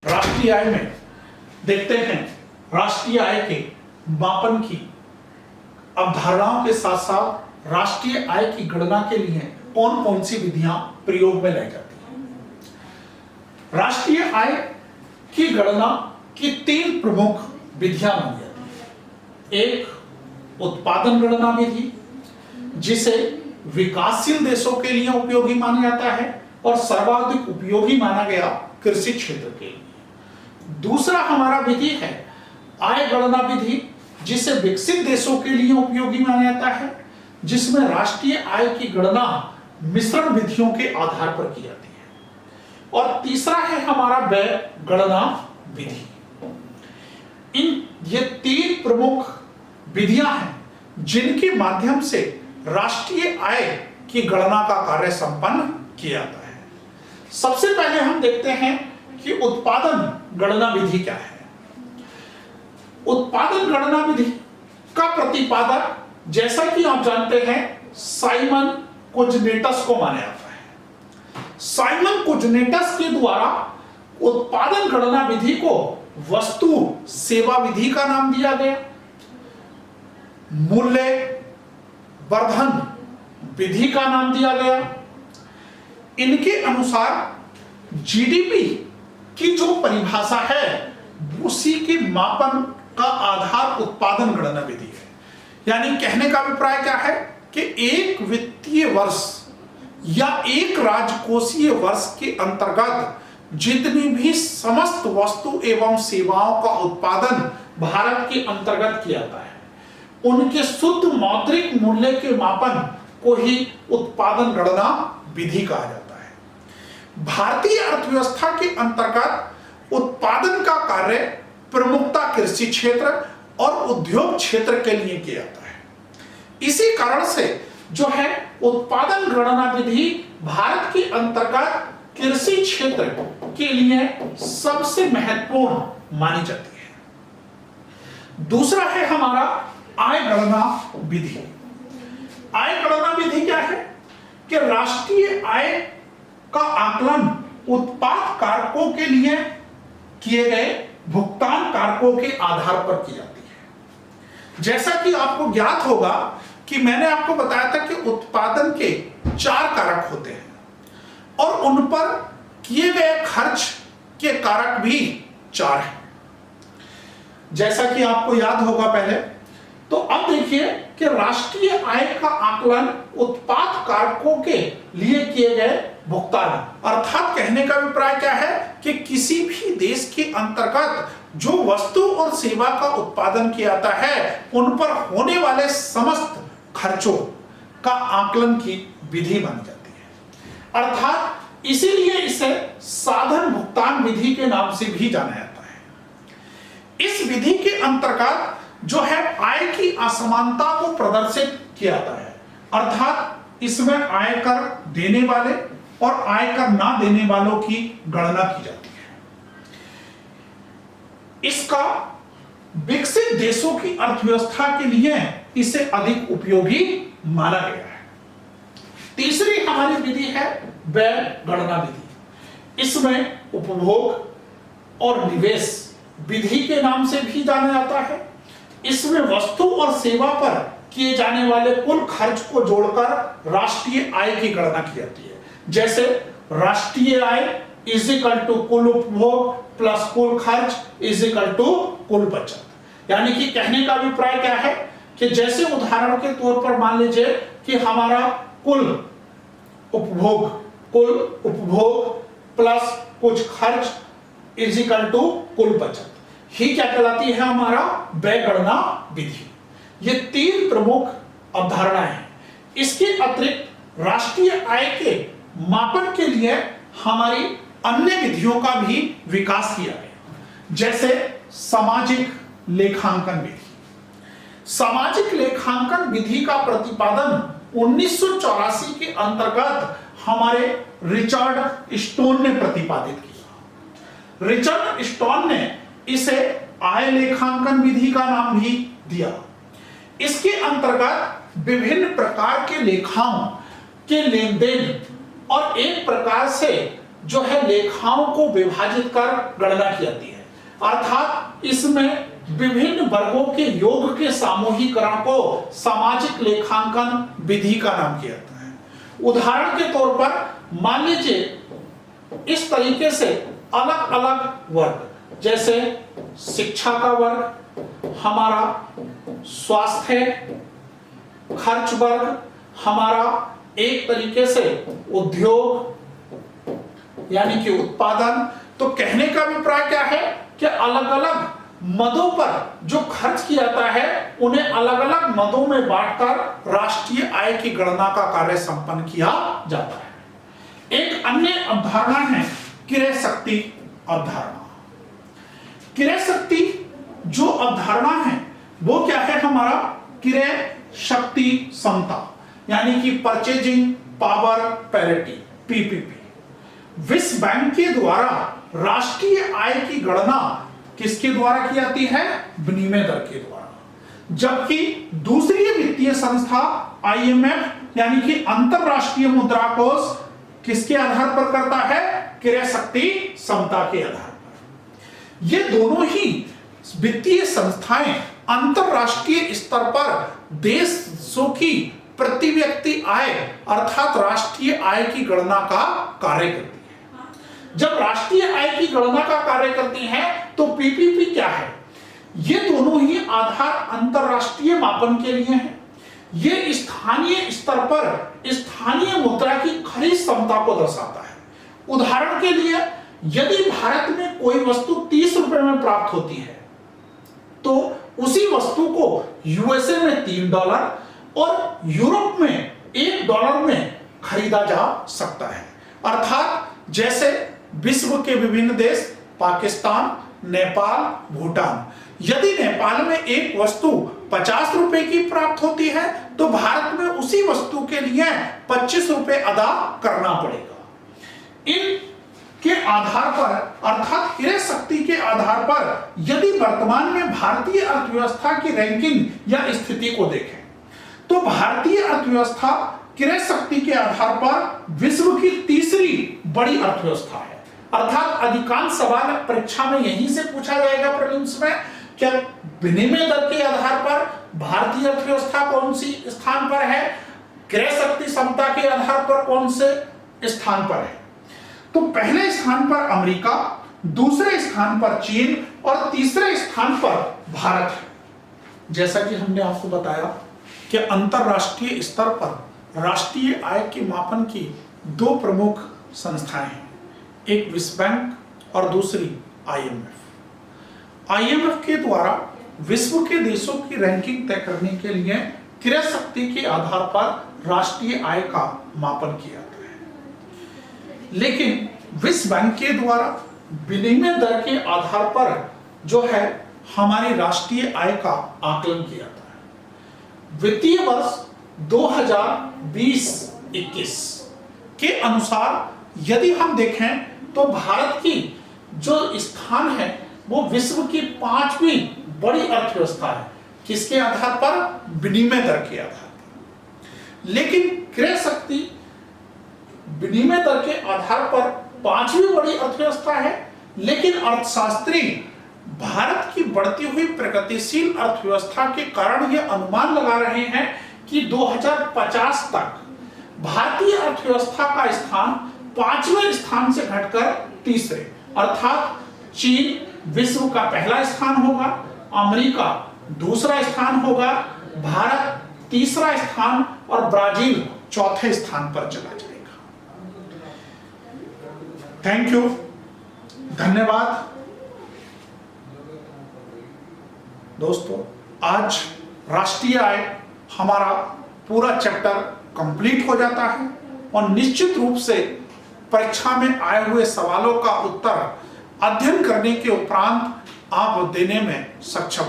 राष्ट्रीय आय में देखते हैं राष्ट्रीय आय के मापन की अवधारणाओं के साथ साथ राष्ट्रीय आय की गणना के लिए कौन कौन सी विधियां प्रयोग में लाई जाती हैं। राष्ट्रीय आय की गणना की 3 प्रमुख विधियां मानी जाती हैं। एक उत्पादन गणना विधि, जिसे विकासशील देशों के लिए उपयोगी माना जाता है और सर्वाधिक उपयोगी माना गया कृषि क्षेत्र के लिए। दूसरा हमारा विधि है आय गणना विधि, जिसे विकसित देशों के लिए उपयोगी माना जाता है, जिसमें राष्ट्रीय आय की गणना मिश्रण विधियों के आधार पर की जाती है। और तीसरा है हमारा व्यय गणना विधि। ये 3 प्रमुख विधियां हैं जिनके माध्यम से राष्ट्रीय आय की गणना का कार्य संपन्न किया जाता है। सबसे पहले हम देखते हैं कि उत्पादन गणना विधि क्या है। उत्पादन गणना विधि का प्रतिपादक, जैसा कि आप जानते हैं, साइमन कुजनेटस को माना जाता है। साइमन कुजनेटस के द्वारा उत्पादन गणना विधि को वस्तु सेवा विधि का नाम दिया गया। मूल्य वर्धन विधि का नाम दिया गया। इनके अनुसार जीडीपी की जो परिभाषा है उसी के मापन का आधार उत्पादन गणना विधि है। यानी कहने का अभिप्राय क्या है कि एक वित्तीय वर्ष या एक राजकोषीय वर्ष के अंतर्गत जितनी भी समस्त वस्तु एवं सेवाओं का उत्पादन भारत के अंतर्गत किया जाता है, उनके शुद्ध मौद्रिक मूल्य के मापन को ही उत्पादन गणना विधि कहा जाता है। भारतीय अर्थव्यवस्था के अंतर्गत उत्पादन का कार्य प्रमुखता कृषि क्षेत्र और उद्योग क्षेत्र के लिए किया जाता है। इसी कारण से जो है उत्पादन गणना विधि भारत के अंतर्गत कृषि क्षेत्र के लिए सबसे महत्वपूर्ण मानी जाती है। दूसरा है हमारा आय गणना विधि। आय गणना विधि क्या है कि राष्ट्रीय आय का आकलन उत्पाद कारकों के लिए किए गए भुगतान कारकों के आधार पर की जाती है। जैसा कि आपको ज्ञात होगा कि मैंने आपको बताया था कि उत्पादन के 4 कारक होते हैं और उन पर किए गए खर्च के कारक भी 4 हैं। जैसा कि आपको याद होगा पहले, तो अब देखिए कि राष्ट्रीय आय का आकलन उत्पाद कारकों के लिए किए गए भुगतान, अर्थात कहने का अभिप्राय क्या है कि किसी भी देश के अंतर्गत जो वस्तु और सेवा का उत्पादन किया जाता है उन पर होने वाले समस्त खर्चों का आकलन की विधि मानी जाती है। अर्थात इसीलिए इसे साधन भुगतान विधि के नाम से भी जाना जाता है। इस विधि के अंतर्गत जो है आय की असमानता को प्रदर्शित किया जाता है, अर्थात इसमें आयकर देने वाले और आयकर ना देने वालों की गणना की जाती है। इसका विकसित देशों की अर्थव्यवस्था के लिए इसे अधिक उपयोगी माना गया है। तीसरी हमारी विधि है व्यय गणना विधि। इसमें उपभोग और निवेश विधि के नाम से भी जाना जाता है। इसमें वस्तु और सेवा पर किए जाने वाले कुल खर्च को जोड़कर राष्ट्रीय आय की गणना की जाती है। जैसे राष्ट्रीय आय इज इक्वल टू कुल उपभोग प्लस कुल खर्च इज इक्वल टू कुल बचत। यानी कि कहने का अभिप्राय क्या है कि जैसे उदाहरण के तौर पर मान लीजिए कि हमारा कुल उपभोग प्लस कुछ खर्च इज इक्वल टू कुल बचत ही क्या कहलाती है हमारा व्यय गणना विधि। ये 3 प्रमुख अवधारणाएं हैं। इसके अतिरिक्त राष्ट्रीय आय के मापन के लिए हमारी अन्य विधियों का भी विकास किया गया, जैसे सामाजिक लेखांकन विधि। सामाजिक लेखांकन विधि का प्रतिपादन 1984 के अंतर्गत हमारे रिचर्ड स्टोन ने प्रतिपादित किया। रिचर्ड स्टोन ने इसे आय लेखांकन विधि का नाम भी दिया। इसके अंतर्गत विभिन्न प्रकार के लेखाओं के लेन देन और एक प्रकार से जो है लेखाओं को विभाजित कर गणना की जाती है, अर्थात इसमें विभिन्न वर्गों के योग के सामूहिकरण को सामाजिक लेखांकन विधि का नाम किया जाता है। उदाहरण के तौर पर मान लीजिए इस तरीके से अलग अलग वर्ग, जैसे शिक्षा का वर्ग, हमारा स्वास्थ्य खर्च वर्ग, हमारा एक तरीके से उद्योग यानी कि उत्पादन। तो कहने का अभिप्राय क्या है कि अलग अलग मदों पर जो खर्च किया जाता है उन्हें अलग अलग मदों में बांटकर राष्ट्रीय आय की गणना का कार्य संपन्न किया जाता है। एक अन्य अवधारणा है क्रय शक्ति अवधारणा। क्रय शक्ति जो अवधारणा है वो क्या है, हमारा क्रय शक्ति समता यानी कि परचेजिंग पावर पैरिटी पीपीपी। विश्व बैंक के द्वारा राष्ट्रीय आय की गणना किसके द्वारा की जाती है, विनिमय दर के द्वारा। जबकि दूसरी वित्तीय संस्था आईएमएफ यानी कि अंतरराष्ट्रीय मुद्रा कोष किसके आधार पर करता है, क्रय शक्ति समता के आधार पर। ये दोनों ही वित्तीय संस्थाएं अंतरराष्ट्रीय स्तर पर देशों की प्रति व्यक्ति आय अर्थात राष्ट्रीय आय की गणना का कार्य करती है। जब राष्ट्रीय आय की गणना का कार्य करती हैं तो पीपीपी क्या है, ये दोनों ही आधार अंतरराष्ट्रीय मापन के लिए हैं। ये स्थानीय स्तर पर स्थानीय मुद्रा की खरीद क्षमता को दर्शाता है। उदाहरण के लिए यदि भारत में कोई वस्तु 30 रुपए में प्राप्त होती है तो उसी वस्तु को यूएसए में $3 और यूरोप में $1 में खरीदा जा सकता है। अर्थात जैसे विश्व के विभिन्न देश पाकिस्तान, नेपाल, भूटान, यदि नेपाल में एक वस्तु 50 रुपए की प्राप्त होती है तो भारत में उसी वस्तु के लिए 25 रुपए अदा करना पड़ेगा। इन के आधार पर अर्थात क्रय शक्ति के आधार पर यदि वर्तमान में भारतीय अर्थव्यवस्था की रैंकिंग या स्थिति को देखें तो भारतीय अर्थव्यवस्था क्रय शक्ति के आधार पर विश्व की तीसरी बड़ी अर्थव्यवस्था है। अर्थात अधिकांश सवाल परीक्षा में यहीं से पूछा जाएगा प्रीलिम्स में, क्या विनिमय दर के आधार पर भारतीय अर्थव्यवस्था कौन सी स्थान पर है, क्रय शक्ति क्षमता के आधार पर कौन से स्थान पर है। तो पहले स्थान पर अमेरिका, दूसरे स्थान पर चीन और तीसरे स्थान पर भारत है। जैसा कि हमने आपको बताया कि अंतरराष्ट्रीय स्तर पर राष्ट्रीय आय के मापन की दो प्रमुख संस्थाएं हैं, एक विश्व बैंक और दूसरी आईएमएफ। आईएमएफ के द्वारा विश्व के देशों की रैंकिंग तय करने के लिए क्रय शक्ति के आधार पर राष्ट्रीय आय का मापन किया जाता है, लेकिन विश्व बैंक के द्वारा विनिमय दर के आधार पर जो है हमारी राष्ट्रीय आय का आकलन किया जाता है। वित्तीय वर्ष 2020-21 के अनुसार यदि हम देखें तो भारत की जो स्थान है वो विश्व की 5वीं बड़ी अर्थव्यवस्था है। किसके आधार पर, विनिमय दर के आधार पर। लेकिन क्रय शक्ति विनिमय दर के आधार पर 5वीं बड़ी अर्थव्यवस्था है, लेकिन अर्थशास्त्री भारत की बढ़ती हुई प्रगतिशील अर्थव्यवस्था के कारण यह अनुमान लगा रहे हैं कि 2050 तक भारतीय अर्थव्यवस्था का स्थान 5वें स्थान से घटकर तीसरे, अर्थात चीन विश्व का पहला स्थान होगा, अमेरिका दूसरा स्थान होगा, भारत तीसरा स्थान और ब्राजील चौथे स्थान पर चला जाएगा। थैंक यू, धन्यवाद दोस्तों। आज राष्ट्रीय आय हमारा पूरा चैप्टर कंप्लीट हो जाता है और निश्चित रूप से परीक्षा में आए हुए सवालों का उत्तर अध्ययन करने के उपरांत आप देने में सक्षम